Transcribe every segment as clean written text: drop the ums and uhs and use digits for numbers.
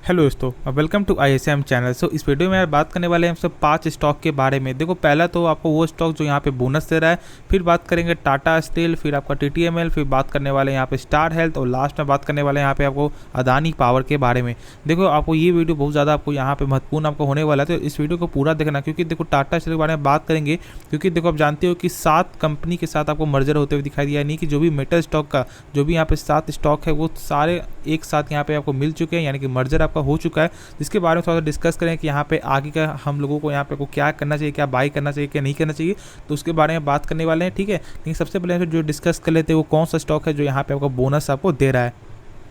Hello दोस्तों, welcome to ISM channel. इस video में यार बात करने वाले हैं हम सब 5 स्टॉक के बारे में। देखो, पहला तो आपको वो स्टॉक जो यहाँ पे बोनस दे रहा है, फिर बात करेंगे टाटा स्टील, फिर आपका TTML, फिर बात करने वाले हैं यहाँ पे स्टार हेल्थ, और लास्ट में बात करने वाले हैं यहाँ पे आपको अदानी पावर के बारे में। देखो, आपको ये वीडियो बहुत ज़्यादा आपको यहाँ पे महत्वपूर्ण आपको होने वाला है, तो इस वीडियो को पूरा देखना, क्योंकि देखो टाटा स्टील के बारे में बात करेंगे, क्योंकि देखो आप जानते हो कि 7 कंपनी के साथ आपको मर्जर होते हुए दिखाई दिया, यानी कि जो भी मेटल स्टॉक का जो भी यहाँ पे 7 स्टॉक है वो सारे एक साथ यहाँ पे आपको मिल चुके हैं, यानी कि मर्जर आपका हो चुका है। जिसके बारे में थोड़ा सा डिस्कस करें कि यहाँ पे आगे का हम लोगों को यहाँ पे को क्या करना चाहिए, क्या बाई करना चाहिए, क्या नहीं करना चाहिए, तो उसके बारे में बात करने वाले हैं। ठीक है, लेकिन सबसे पहले जो डिस्कस कर लेते हैं वो कौन सा स्टॉक है जो यहाँ पे आपको बोनस आपको दे रहा है।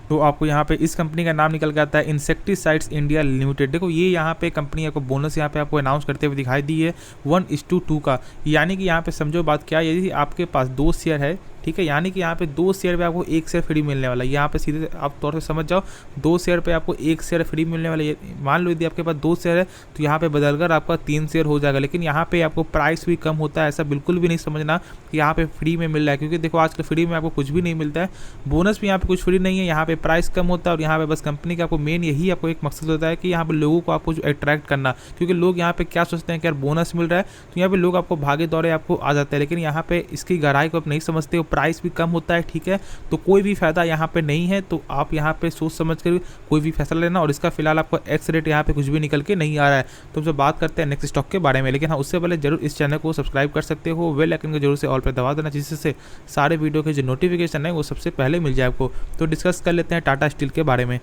तो आपको यहाँ पे इस कंपनी का नाम निकल के आता है इंसेक्टिसाइड्स इंडिया लिमिटेड। देखो, ये यहाँ पे कंपनी आपको बोनस यहाँ पे आपको अनाउंस करते हुए दिखाई दी है 1:2 का, यानी कि यहाँ पे समझो बात क्या है, यदि आपके पास 2 शेयर है, ठीक है, यानी कि यहाँ पे 2 शेयर पे आपको 1 शेयर फ्री मिलने वाला है। यहाँ पे सीधे आप तौर पे समझ जाओ, 2 शेयर पे आपको 1 शेयर फ्री मिलने वाला है। मान लो यदि आपके पास 2 शेयर है तो यहाँ पे बदलकर आपका 3 शेयर हो जाएगा, लेकिन यहाँ पे आपको प्राइस भी कम होता है। ऐसा बिल्कुल भी नहीं समझना कि यहाँ पे फ्री में मिल रहा है, क्योंकि देखो आजकल फ्री में आपको कुछ भी नहीं मिलता है। बोनस भी यहाँ पे कुछ फ्री नहीं है, यहाँ पे प्राइस कम होता है, और यहाँ पे बस कंपनी का आपको मेन यही आपको एक मकसद होता है कि यहाँ पे लोगों को आपको जो अट्रैक्ट करना, क्योंकि लोग यहाँ पे क्या सोचते हैं कि यार बोनस मिल रहा है तो यहाँ पे लोग आपको भागे दौड़े आपको आ जाते हैं, लेकिन यहाँ पे इसकी गहराई को आप नहीं समझते हो। प्राइस भी कम होता है, ठीक है, तो कोई भी फायदा यहाँ पे नहीं है। तो आप यहाँ पे सोच समझ कर कोई भी फैसला लेना, और इसका फिलहाल आपको एक्स रेट यहाँ पे कुछ भी निकल के नहीं आ रहा है। तो हमसे बात करते हैं नेक्स्ट स्टॉक के बारे में, लेकिन हाँ उससे पहले जरूर इस चैनल को सब्सक्राइब कर सकते हो, बेल आइकन को जरूर से ऑल पे दबा देना, जिससे सारे वीडियो के जो नोटिफिकेशन है वो सबसे पहले मिल जाए आपको। तो डिस्कस कर लेते हैं टाटा स्टील के बारे में।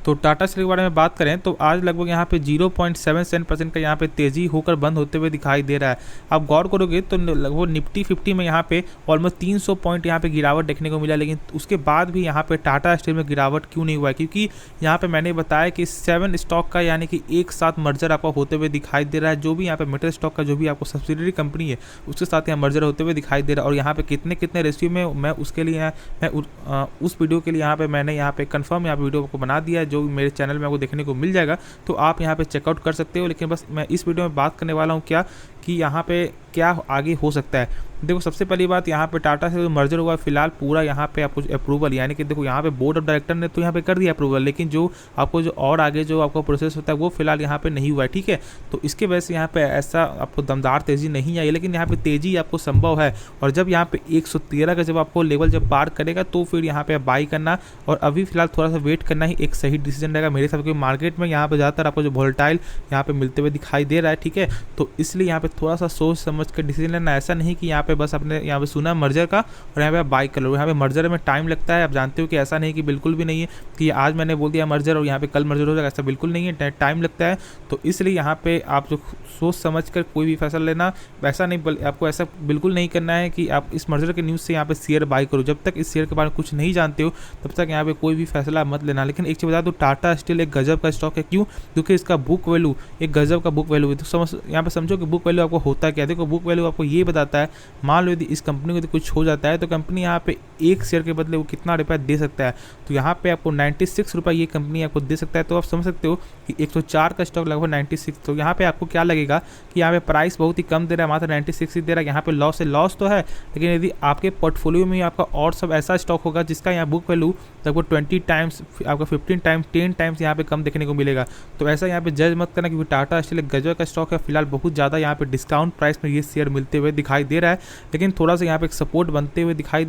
तो टाटा स्टील के बारे में बात करें तो आज लगभग यहाँ पे 0.77% का यहाँ पे तेज़ी होकर बंद होते हुए दिखाई दे रहा है। आप गौर करोगे तो लगभग निफ्टी 50 में यहाँ पे ऑलमोस्ट 300 पॉइंट यहाँ पे गिरावट देखने को मिला, लेकिन उसके बाद भी यहाँ पे टाटा स्टील में गिरावट क्यों नहीं हुआ है? क्योंकि यहाँ पे मैंने बताया कि 7 स्टॉक का यानी कि एक साथ मर्जर आपको होते हुए दिखाई दे रहा है। जो भी यहाँ पे मेटल स्टॉक का जो भी आपको सब्सिडरी कंपनी है उसके साथ यहाँ मर्जर होते हुए दिखाई दे रहा है, और यहाँ पे कितने कितने रेशियो में मैं उसके लिए मैं उस वीडियो के लिए यहाँ पे मैंने यहाँ पे कन्फर्म यहाँ पे वीडियो को बना दिया है, जो मेरे चैनल में आपको देखने को मिल जाएगा, तो आप यहाँ पे चेकआउट कर सकते हो। लेकिन बस मैं इस वीडियो में बात करने वाला हूँ क्या कि यहाँ पे क्या आगे हो सकता है। देखो, सबसे पहली बात, यहाँ पे टाटा से जो मर्जर हुआ फिलहाल पूरा यहाँ पे आपको अप्रूवल, यानी कि देखो यहाँ पे बोर्ड ऑफ डायरेक्टर ने तो यहाँ पे कर दिया अप्रूवल, लेकिन जो आपको जो और आगे जो आपका प्रोसेस होता है वो फिलहाल यहाँ पे नहीं हुआ है। ठीक है, तो इसके वजह से यहाँ पे ऐसा आपको दमदार तेज़ी नहीं आई, लेकिन यहाँ पे तेज़ी आपको संभव है। और जब यहाँ पे 113 का जब आपको लेवल जब पार करेगा तो फिर यहाँ पे बाई करना, और अभी फिलहाल थोड़ा सा वेट करना ही एक सही डिसीजन रहेगा मेरे हिसाब से। मार्केट में यहाँ पे ज़्यादातर आपको जो वोलेटाइल यहाँ पे मिलते हुए दिखाई दे रहा है, ठीक है, तो इसलिए यहाँ पे थोड़ा सा सोच समझ कर डिसीजन लेना। ऐसा नहीं कि यहाँ पे बस अपने यहाँ पे सुना मर्जर का और यहाँ पे आप बाई कर लो। यहाँ पे मर्जर में टाइम लगता है, आप जानते हो कि ऐसा नहीं कि बिल्कुल भी नहीं है कि आज मैंने बोल दिया मर्जर और यहाँ पे कल मर्जर हो जाएगा, ऐसा बिल्कुल नहीं है, टाइम लगता है। तो इसलिए यहाँ पे आप जो सोच समझ कर कोई भी फैसला लेना, वैसा नहीं, आपको ऐसा बिल्कुल नहीं करना है कि आप इस मर्जर के न्यूज़ से यहाँ पे शेयर बाई करो। जब तक इस शेयर के बारे में कुछ नहीं जानते हो तब तक यहाँ पे कोई भी फैसला मत लेना। लेकिन एक चीज़ बता दो, टाटा स्टील एक गजब का स्टॉक है। क्यों? क्योंकि इसका बुक वैल्यू एक गजब का बुक वैल्यू है। तो समझ यहाँ पे समझो कि बुक वैल्यू आपको होता क्या है। देखो, बुक वैल्यू आपको ये बताता है, मान लो यदि इस कंपनी को यदि कुछ हो जाता है तो कंपनी यहाँ पे एक शेयर के बदले वो कितना रुपया दे सकता है। तो यहाँ पे आपको 96 रुपये ये कंपनी आपको दे सकता है। तो आप समझ सकते हो कि 104 का स्टॉक लगभग 96, तो यहाँ पे आपको क्या लगेगा कि यहाँ पे प्राइस बहुत ही कम दे रहा है, मात्र 96 ही दे रहा है। यहाँ पे लॉस है, लॉस तो है, लेकिन यदि आपके पोर्टफोलियो में आपका और सब ऐसा स्टॉक होगा जिसका यहाँ बुक वैल्यू लगभग 20 टाइम्स, आपका 15 टाइम्स, 10 टाइम्स यहाँ पे कम देखने को मिलेगा। तो ऐसा यहाँ पे जज मत करना, क्योंकि टाटा स्टील एक गजब का स्टॉक है। फिलहाल बहुत ज़्यादा यहाँ पे डिस्काउंट प्राइस में ये शेयर मिलते हुए दिखाई दे रहा है, लेकिन थोड़ा सा यहाँ पे एक सपोर्ट बनते हुए दिखाई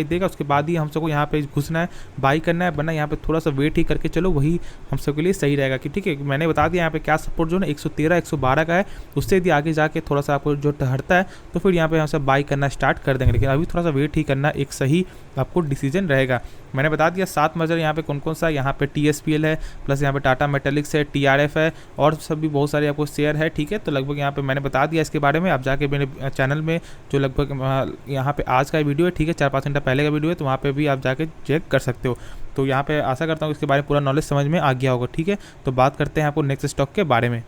देगा। उसके बाद ही हम सबको यहाँ पे घुसना है, बाई करना है, वरना यहाँ पे थोड़ा सा वेट ही करके चलो, वही हम सबके लिए सही रहेगा। कि ठीक है, मैंने बता दिया यहाँ पे क्या सपोर्ट जो है 113 112 का है, उससे यदि आगे जाके थोड़ा सा आपको जो ठहरता है तो फिर यहाँ पे हम सब बाई करना स्टार्ट कर देंगे। लेकिन अभी थोड़ा सा वेट ही करना एक सही आपको डिसीजन रहेगा। मैंने बता दिया 7 मर्जर यहाँ पे कौन कौन सा, यहाँ पे TSPL है, प्लस यहाँ पे टाटा मेटालिक्स है, TRF है, और सब भी बहुत सारे आपको शेयर है। ठीक है, तो लगभग यहाँ पे मैंने बता दिया इसके बारे में। आप जाके मेरे चैनल में जो लगभग यहाँ पे आज का वीडियो है, ठीक है, 4-5 घंटा पहले का वीडियो है, तो वहाँ पे भी आप जाके चेक कर सकते हो। तो यहाँ पे आशा करता हूँ इसके बारे में पूरा नॉलेज समझ में आ गया होगा। ठीक है, तो बात करते हैं आपको नेक्स्ट स्टॉक के बारे में।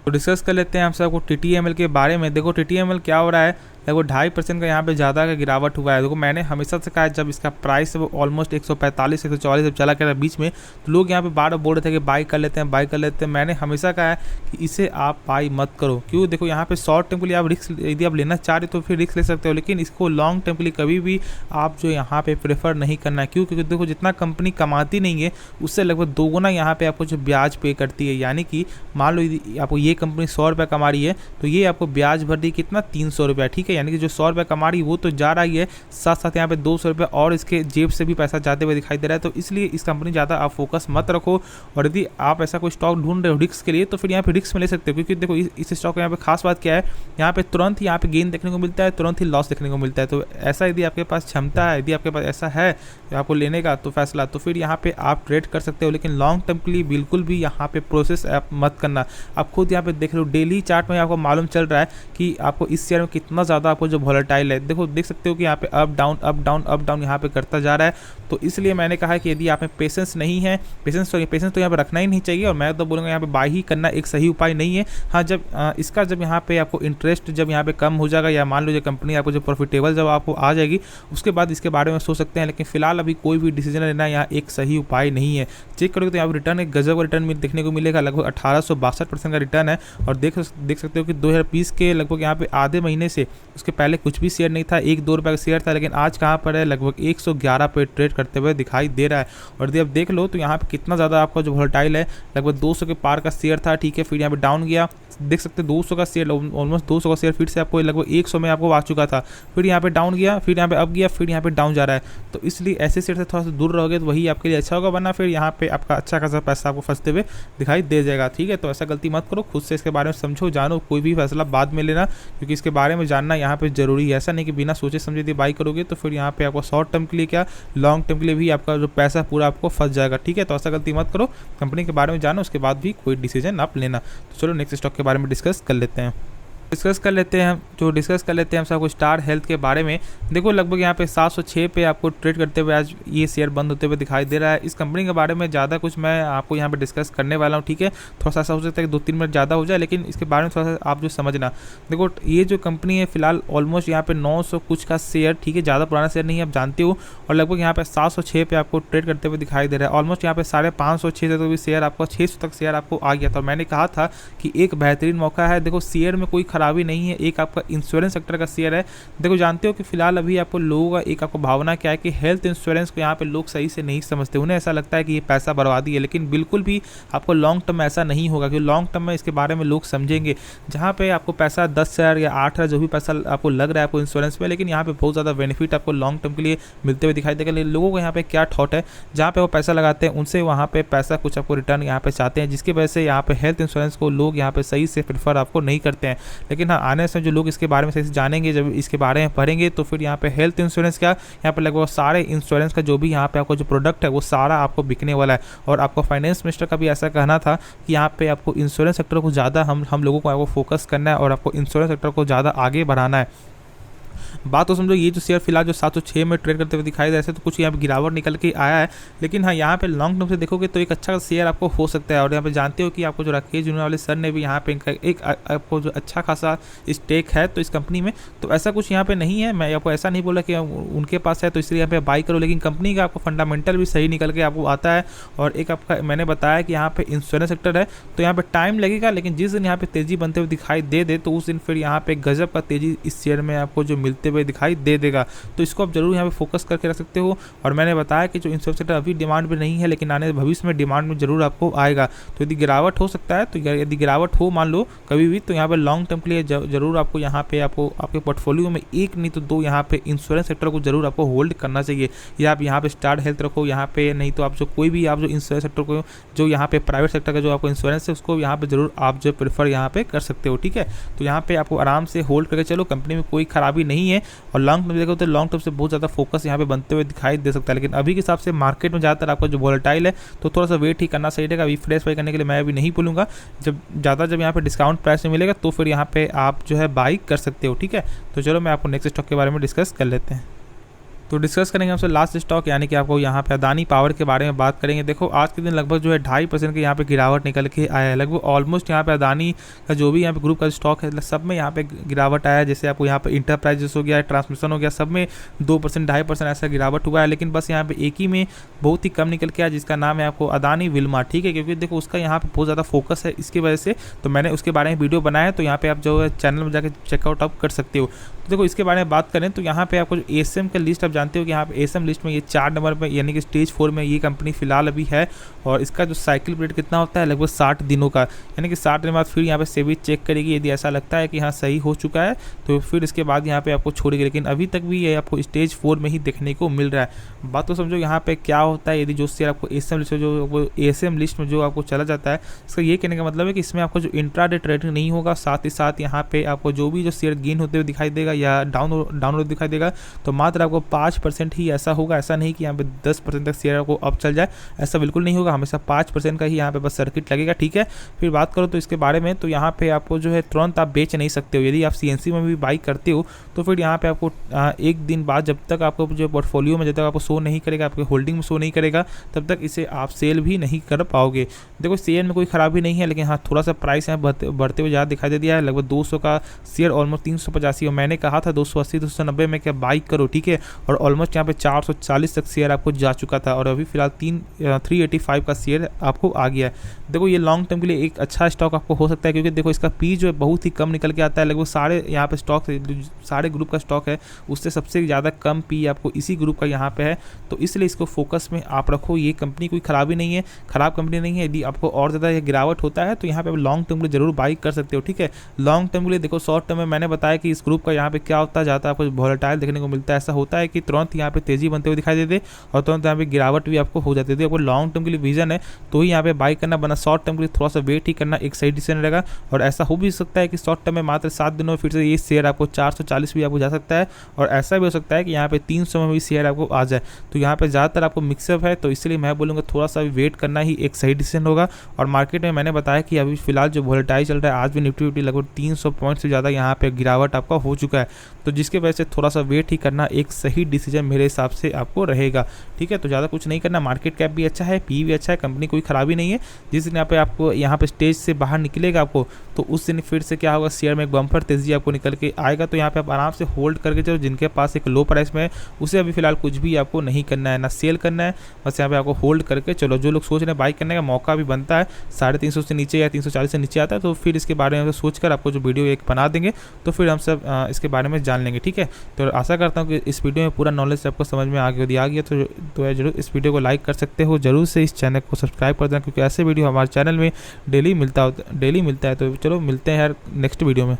तो डिस्कस कर लेते हैं हम सबको TTML के बारे में। देखो, TTML क्या हो रहा है, लगभग 2.5% का यहाँ पे ज़्यादा का गिरावट हुआ है। देखो मैंने हमेशा से कहा है, जब इसका प्राइस वो ऑलमोस्ट 145 144 जब चला गया था बीच में, तो लोग यहाँ पे बार बोल रहे थे कि बाई कर लेते हैं, बाई कर लेते हैं। मैंने हमेशा कहा है कि इसे आप बाई मत करो। क्यों? देखो यहाँ पे शॉर्ट टर्म के लिए आप रिस्क यदि आप लेना चाह रहे तो फिर रिस्क ले सकते हो, लेकिन इसको लॉन्ग टर्म के लिए कभी भी आप जो यहाँ पे प्रेफर नहीं करना है। क्यों? क्योंकि देखो जितना कंपनी कमाती नहीं है उससे लगभग 2 गुना यहाँ पे आपको जो ब्याज पे करती है। यानी कि मान लो यदि आपको ये कंपनी 100 रुपये कमा रही है तो ये आपको ब्याज भर दी कितना 300 रुपया, ठीक है। यानी कि जो 100 रुपये कमा रही है वो तो जा रही है, साथ साथ यहाँ पे 200 रुपये और इसके जेब से भी पैसा जाते हुए दिखाई दे रहा है। तो इसलिए इस कंपनी ज़्यादा आप फोकस मत रखो। और यदि आप ऐसा कोई स्टॉक ढूंढ रहे हो रिस्क के लिए तो फिर यहाँ पे रिस्क में ले सकते हो। क्योंकि देखो इस स्टॉक का यहाँ पे खास बात क्या है, यहाँ पे तुरंत यहाँ पे गेन देखने को मिलता है, तुरंत ही लॉस देखने को मिलता है। तो ऐसा यदि आपके पास क्षमता है, यदि आपके पास ऐसा है आपको लेने का तो फैसला, तो फिर यहाँ पे आप ट्रेड कर सकते हो। लेकिन लॉन्ग टर्म के लिए बिल्कुल भी यहाँ पे प्रोसेस आप मत करना। आप खुद यहाँ पे देख लो, डेली चार्ट में आपको मालूम चल रहा है कि आपको इस शेयर में कितना ज़्यादा आपको जो वोलेटाइल है। देखो देख सकते हो कि यहाँ पे up down up down up down यहाँ पे करता जा रहा है। तो इसलिए मैंने कहा कि यदि आप में पेशेंस नहीं है, पेशेंस तो यहाँ पे रखना ही नहीं चाहिए। और मैं तो बोलूँगा यहाँ पे बाई ही करना एक सही उपाय नहीं है। हाँ, जब इसका जब यहाँ पे आपको इंटरेस्ट जब यहाँ पे कम हो जाएगा, या मान लो जो कंपनी आपको जो प्रॉफिटेबल जब आपको आ जाएगी, उसके बाद इसके बारे में सोच सकते हैं। लेकिन फिलहाल अभी कोई भी डिसीजन लेना यहाँ एक सही उपाय नहीं है। चेक करोगे तो यहाँ पर रिटर्न एक गजब का रिटर्न देखने को मिलेगा, लगभग 1862% का रिटर्न है। और देख सकते हो कि 2020 के लगभग यहाँ पे आधे महीने से उसके पहले कुछ भी शेयर नहीं था, 1-2 रुपये का शेयर था, लेकिन आज कहाँ पर है, लगभग 111 पे ट्रेड करते हुए दिखाई दे रहा है। और यदि आप देख लो तो यहाँ पे कितना ज़्यादा आपका जो वोलेटाइल है, लगभग 200 के पार का शेयर था, ठीक है। फिर यहाँ पे डाउन गया, देख सकते हैं 200 का शेयर, ऑलमोस्ट 200 का शेयर फिर से आपको लगभग 100 में आपको आ चुका था। फिर यहाँ पे डाउन गया, फिर यहाँ पे अप गया, फिर यहाँ पे डाउन जा रहा है। तो इसलिए ऐसे शेयर से थोड़ा सा दूर रहोगे तो वही आपके लिए अच्छा होगा, वरना फिर यहाँ पे आपका अच्छा खासा पैसा आपको फंसते हुए दिखाई दे जाएगा, ठीक है। तो ऐसा गलती मत करो, खुद से इसके बारे में समझो, जानो, कोई भी फैसला बाद में लेना, क्योंकि इसके बारे में जानना यहाँ पे जरूरी है। ऐसा नहीं कि बिना सोचे समझे यदि बाई करोगे तो फिर यहाँ पे आपको शॉर्ट टर्म के लिए क्या, लॉन्ग टर्म के लिए भी आपका जो पैसा पूरा आपको फंस जाएगा, ठीक है। तो ऐसा गलती मत करो, कंपनी के बारे में जानो, उसके बाद भी कोई डिसीजन आप लेना। तो चलो नेक्स्ट स्टॉक के बारे में डिस्कस कर लेते हैं डिस्कस कर लेते हैं हम सबको स्टार हेल्थ के बारे में। देखो लगभग यहाँ पे 706 पे आपको ट्रेड करते हुए आज ये शेयर बंद होते हुए दिखाई दे रहा है। इस कंपनी के बारे में ज़्यादा कुछ मैं आपको यहाँ पे डिस्कस करने वाला हूँ, ठीक है। थोड़ा सा ऐसा हो सकता है कि 2-3 मिनट ज़्यादा हो जाए, लेकिन इसके बारे में थोड़ा सा आप जो समझना। देखो ये जो कंपनी है फिलहाल ऑलमोस्ट यहाँ पे 900 कुछ का शेयर, ठीक है, ज़्यादा पुराना शेयर नहीं है, आप जानते हो। और लगभग यहाँ पे 706 पे आपको ट्रेड करते हुए दिखाई दे रहा है। ऑलमोस्ट यहाँ पे 550-600 तक भी शेयर आपको 600 तक शेयर आपको आ गया था। मैंने कहा था कि एक बेहतरीन मौका है। देखो शेयर में कोई खराबी नहीं है, एक आपका इंश्योरेंस सेक्टर का शेयर है। देखो जानते हो कि फिलहाल अभी आपको लोगों का एक आपको भावना क्या है कि हेल्थ इंश्योरेंस को यहाँ पे लोग सही से नहीं समझते, उन्हें ऐसा लगता है कि ये पैसा बर्बादी है। लेकिन बिल्कुल भी आपको लॉन्ग टर्म में ऐसा नहीं होगा, क्योंकि लॉन्ग टर्म में इसके बारे में लोग समझेंगे। जहाँ पे आपको पैसा 10,000 या 8,000 जो भी पैसा आपको लग रहा है आपको इंश्योरेंस में, लेकिन यहाँ पे बहुत ज़्यादा बेनिफिट आपको लॉन्ग टर्म के लिए मिलते हुए दिखाई देगा। लोगों को यहाँ पे क्या थॉट है, जहाँ पे वो पैसा लगाते हैं उनसे वहाँ पे पैसा कुछ आपको रिटर्न यहाँ पे चाहते हैं, जिसकी वजह से यहाँ पे हेल्थ इंश्योरेंस को लोग यहाँ पे सही से प्रेफर आपको नहीं करते हैं। लेकिन हाँ, आने से जो लोग इसके बारे में सही से जानेंगे, जब इसके बारे में पढ़ेंगे, तो फिर यहाँ पे हेल्थ इंश्योरेंस का यहाँ पे लगभग सारे इंश्योरेंस का जो भी यहाँ पे आपको जो प्रोडक्ट है वो सारा आपको बिकने वाला है। और आपको फाइनेंस मिनिस्टर का भी ऐसा कहना था कि यहाँ पे आपको इंश्योरेंस सेक्टर को ज़्यादा हम लोगों को आपको फोकस करना है और आपको इंश्योरेंस सेक्टर को ज़्यादा आगे बढ़ाना है। बात तो समझो, ये जो शेयर फिलहाल जो 706 में ट्रेड करते हुए दिखाई दे, ऐसे तो कुछ यहाँ पे गिरावट निकल के आया है, लेकिन हाँ यहाँ पे लॉन्ग टर्म से देखोगे तो एक अच्छा शेयर आपको हो सकता है। और यहाँ पे जानते हो कि आपको जो राकेश जुनवाले वाले सर ने भी यहाँ पे एक आपको जो अच्छा खासा स्टेक है तो इस कंपनी में, तो ऐसा कुछ यहाँ पे नहीं है। मैं आपको ऐसा नहीं बोला कि उनके पास है तो इसलिए यहाँ पे बाई करो, लेकिन कंपनी का आपको फंडामेंटल भी सही निकल के आपको आता है। और एक आपका मैंने बताया कि यहाँ पे इंश्योरेंस सेक्टर है तो यहाँ पे टाइम लगेगा, लेकिन जिस दिन यहाँ पे तेजी बनते हुए दिखाई दे तो उस दिन फिर यहाँ पे गजब का तेजी इस शेयर में आपको जो मिलते हुए दिखाई दे देगा। तो इसको आप जरूर यहाँ पे फोकस करके रख सकते हो। और मैंने बताया कि जो इंश्योरेंस सेक्टर अभी डिमांड में नहीं है, लेकिन आने भविष्य में डिमांड में जरूर आपको आएगा। तो यदि गिरावट हो सकता है, तो यदि गिरावट हो मान लो कभी भी, तो यहाँ पे लॉन्ग टर्म के लिए जरूर आपको यहाँ पे आपको आपके पोर्टफोलियो में एक नहीं तो 2 यहाँ पे इंश्योरेंस सेक्टर को जरूर आपको होल्ड करना चाहिए। या आप यहाँ पे स्टार हेल्थ रखो यहाँ पे, नहीं तो आप जो कोई भी आप जो इंश्योरेंस सेक्टर को जो यहाँ पे प्राइवेट सेक्टर का जो आपको इंश्योरेंस है उसको यहाँ पे जरूर आप जो प्रेफर यहाँ पे कर सकते हो, ठीक है। तो यहाँ पे आपको आराम से होल्ड करके चलो, कंपनी में कोई खराबी नहीं है। और लॉन्ग टर्म देखो तो लॉन्ग टर्म से बहुत ज़्यादा फोकस यहाँ पे बनते हुए दिखाई दे सकता है। लेकिन अभी के हिसाब से मार्केट में ज़्यादातर आपका जो वोलेटाइल है तो थोड़ा सा वेट ही करना सही रहेगा। अभी फ्रेश बाई करने के लिए मैं अभी नहीं बोलूँगा, जब यहाँ पे डिस्काउंट प्राइस में मिलेगा तो फिर यहाँ पे आप जो है बाई कर सकते हो, ठीक है। तो चलो मैं आपको नेक्स्ट स्टॉक के बारे में डिस्कस कर लेते हैं। तो डिस्कस करेंगे हमसे लास्ट स्टॉक यानी कि आपको यहाँ पे अदानी पावर के बारे में बात करेंगे। देखो आज के दिन लगभग जो है 2.5% के यहाँ पे गिरावट निकल के आया है। लगभग ऑलमोस्ट यहाँ पे अदानी का जो भी यहाँ पे ग्रुप का स्टॉक है सब में यहाँ पे गिरावट आया है। जैसे आपको यहाँ पे इंटरप्राइजेस हो गया, ट्रांसमिशन हो गया, सब में 2% 2.5% ऐसा गिरावट हुआ है। लेकिन बस यहाँ पे एक ही में बहुत ही कम निकल के आया जिसका नाम है आपको अदानी विल्मा, ठीक है, क्योंकि देखो उसका यहाँ पे बहुत ज़्यादा फोकस है इसकी वजह से, तो मैंने उसके बारे में वीडियो बनाया है, तो यहाँ पे आप जो है चैनल में जाकर चेकआउट आप कर सकते हो। तो देखो इसके बारे में बात करें तो यहाँ पे आपको जो एएसएम का लिस्ट आप जानते हो कि यहाँ पे एएसएम लिस्ट में ये 4 नंबर पे यानी कि स्टेज 4 में ये कंपनी फिलहाल अभी है। और इसका जो साइकिल पीरियड कितना होता है, लगभग 60 दिनों का, यानी कि 60 दिन बाद फिर यहाँ पे सेबी चेक करेगी। यदि ऐसा लगता है कि हाँ सही हो चुका है तो फिर इसके बाद यहाँ पे आपको छोड़ेगी। लेकिन अभी तक भी ये आपको स्टेज 4 में ही देखने को मिल रहा है। बात तो समझो यहाँ पे क्या होता है, यदि जो शेयर आपको एएसएम लिस्ट जो एएसएम लिस्ट में जो आपको चला जाता है, इसका ये कहने का मतलब है कि इसमें आपको जो इंट्राडे ट्रेडिंग नहीं होगा, साथ ही साथ यहाँ पे आपको जो भी जो शेयर गेन होते हुए दिखाई देगा या डाउनलोड दिखाई देगा, तो मात्र आपको 5% ही ऐसा होगा। ऐसा नहीं कि यहाँ पे 10% तक शेयर आपको अप चल जाए, ऐसा बिल्कुल नहीं होगा। हमेशा 5% का ही यहाँ पे बस सर्किट लगेगा, ठीक है। फिर बात करो तो इसके बारे में, तो यहाँ पे आपको जो है तुरंत आप बेच नहीं सकते हो। यदि आप सीएनसी में भी बाई करते हो तो फिर यहाँ पे आपको एक दिन बाद, जब तक आपको जो पोर्टफोलियो में जब तक आपको शो नहीं करेगा, आपके होल्डिंग में शो नहीं करेगा, तब तक इसे आप सेल भी नहीं कर पाओगे। देखो शेयर में कोई खराबी नहीं है, लेकिन हाँ थोड़ा सा प्राइस यहाँ बढ़ते हुए ज़्यादा दिखाई दे दिया है। लगभग 200 का शेयर ऑलमोस्ट 385, और मैंने कहा था 280 290 में क्या बाई करो, ठीक है। और ऑलमोस्ट यहाँ पे 440 तक शेयर आपको जा चुका था, और अभी फिलहाल 385 का शेयर आपको आ गया है। देखो ये लॉन्ग टर्म के लिए एक अच्छा स्टॉक आपको हो सकता है, क्योंकि देखो इसका पी जो है बहुत ही कम निकल के आता है। लगभग सारे यहाँ पे स्टॉक सारे ग्रुप का स्टॉक है उससे सबसे ज़्यादा कम पी आपको इसी ग्रुप का यहाँ पे है। तो इसलिए इसको फोकस में आप रखो। ये कंपनी कोई खराबी नहीं है, खराब कंपनी नहीं है। यदि आपको और ज़्यादा ये गिरावट होता है तो यहाँ पे आप लॉन्ग टर्म के लिए जरूर बाई कर सकते हो, ठीक है। लॉन्ग टर्म के लिए देखो, शॉर्ट टर्म में मैंने बताया कि इस ग्रुप का यहाँ पे क्या होता है, जाता है आपको वोलेटाइल देखने को मिलता है। ऐसा होता है कि तुरंत यहाँ पे तेजी बनते हुए दिखाई देते और तुरंत यहाँ पे गिरावट भी आपको हो जाती है। आपको लॉन्ग टर्म के लिए विजन है तो ही यहाँ पे बाई करना, बना शॉर्ट टर्म के लिए थोड़ा सा वेट ही करना एक सही डिसीजन रहेगा। और ऐसा हो भी सकता है कि शॉर्ट टर्म में मात्र 7 दिनों में फिर से ये शेयर आपको 440 भी आपको जा सकता है, और ऐसा भी हो सकता है कि यहाँ पे 300 में भी शेयर आपको आ जाए। तो यहाँ पे ज़्यादातर आपको मिक्सअप है, तो इसलिए मैं बोलूँगा थोड़ा सा वेट करना ही एक सही डिसीजन होगा। और मार्केट में मैंने बताया कि अभी फिलहाल जो वोलेटाइल चल रहा है, आज भी निफ्टी लगभग 300 पॉइंट से ज़्यादा यहाँ पे गिरावट आपका हो चुका है। तो जिसके वजह से थोड़ा सा वेट ही करना एक सही डिसीजन मेरे हिसाब से आपको रहेगा, ठीक है। तो ज़्यादा कुछ नहीं करना। मार्केट कैप भी अच्छा है, पी भी अच्छा है, कंपनी कोई खराबी नहीं है। जिस दिन यहाँ पे आपको यहाँ पे स्टेज से बाहर निकलेगा आपको, तो उस दिन फिर से क्या होगा, शेयर में एक बम्पर तेजी आपको निकल के आएगा। तो यहाँ पे आप आराम से होल्ड करके चलो। जिनके पास एक लो प्राइस में है उसे अभी फिलहाल कुछ भी आपको नहीं करना है, ना सेल करना है, बस यहाँ पे आपको होल्ड करके चलो। जो लोग सोच रहे हैं बाई करने का मौका भी बनता है, 350 से नीचे या 340 से नीचे आता है, तो फिर इसके बारे में सोचकर आपको जो वीडियो एक बना देंगे तो फिर हम सब इसके बारे में जान लेंगे, ठीक है। तो आशा करता हूँ कि इस वीडियो में पूरा नॉलेज आपको समझ में आ गया तो जरूर इस वीडियो को लाइक कर सकते हो। जरूर से इस चैनल को सब्सक्राइब कर देना, क्योंकि ऐसे वीडियो हमारे चैनल में डेली मिलता है। तो चलो मिलते हैं यार नेक्स्ट वीडियो में।